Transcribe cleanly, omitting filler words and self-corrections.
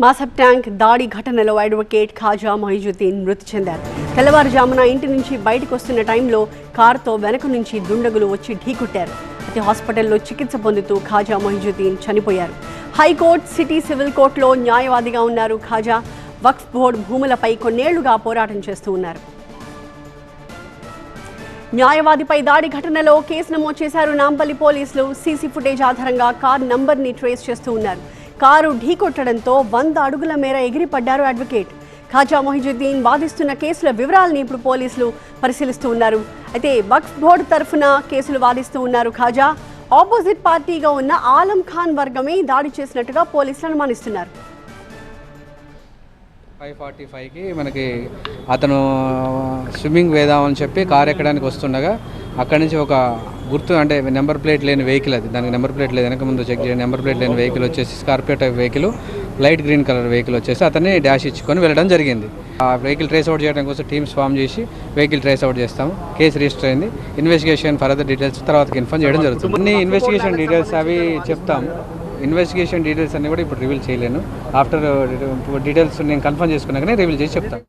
Masab tank దాడి ఘటనలో advocate Khaja Moizuddin మృతి చెందారు. తెల్లవారుజామున ఇంటి నుంచి బయటకు వస్తున్న టైంలో కారుతో వెనక నుంచి దుండగులు వచ్చి ఢీకొట్టారు. అయితే హాస్పిటల్లో చికిత్స పొందుతూ ఖాజా మొయిజుద్దీన్ చనిపోయారు. హైకోర్టు, సిటీ సివిల్ కోర్టులో న్యాయవాదిగా ఉన్నారు ఖాజా. వక్ఫ్ బోర్డు భూములపై కొన్నేళ్లుగా పోరాటం చేస్తూ ఉన్నారు. న్యాయవాదిపై దాడి ఘటనలో కేసు నమోదు చేశారు నాంపల్లి పోలీసులు. సీసీ ఫుటేజ్ ఆధారంగా కారు నంబర్ని ట్రేస్ చేస్తూ ఉన్నారు. కారు ఢీకొట్టడంతో 100 అడుగుల మేర ఎగిరిపడ్డారు అడ్వకేట్. ఖాజా మొయిజుద్దీన్ వాదిస్తున్న కేసుల వివరాలని ఇప్పుడు పోలీసులు పరిశీలిస్తూ ఉన్నారు. అయితే వక్ఫ్ బోర్డు తరఫున కేసులు వాదిస్తూ ఉన్నారు ఖాజా. ఆపోజిట్ పార్టీగా ఉన్న ఆలం ఖాన్ వర్గమే దాడి చేసినట్టుగా పోలీసులు అనుమానిస్తున్నారు. 5:45కి మనకి అతను స్విమ్మింగ్ వేద్దామని చెప్పి కారు ఎక్కడానికి వస్తుండగా అక్కడి నుంచి ఒక గుర్తు అంటే నెంబర్ ప్లేట్ లేని వెహికల్, అది దానికి నెంబర్ ప్లేట్ లేదు, వెనక ముందు చెక్ చేయండి, నెంబర్ ప్లేట్ లేని వెహికల్ వచ్చేసి Scorpio type vehicle, light green colour vehicle వచ్చేసి అతన్ని డాష్ ఇచ్చుకొని వెళ్ళడం జరిగింది. ఆ వెహికల్ ట్రేస్ అవుట్ చేయడం కోసం టీమ్స్ ఫామ్ చేసి వెహికల్ ట్రేస్ అవుట్ చేస్తాము. కేసు రిజిస్టర్ అయింది. ఇన్వెస్టిగేషన్ ఫర్దర్ డీటెయిల్స్ తర్వాత ఇన్ఫార్మ్ చేయడం జరుగుతుంది. అన్ని ఇన్వెస్టిగేషన్ డీటెయిల్స్ అవి చెప్తాము. ఇన్వెస్టిగేషన్ డీటెయిల్స్ అన్ని కూడా ఇప్పుడు రివీల్ చేయలేను. ఆఫ్టర్ డీటెయిల్స్ నేను కన్ఫర్మ్ చేసుకున్నాకనే రివీల్ చేసి చెప్తాను.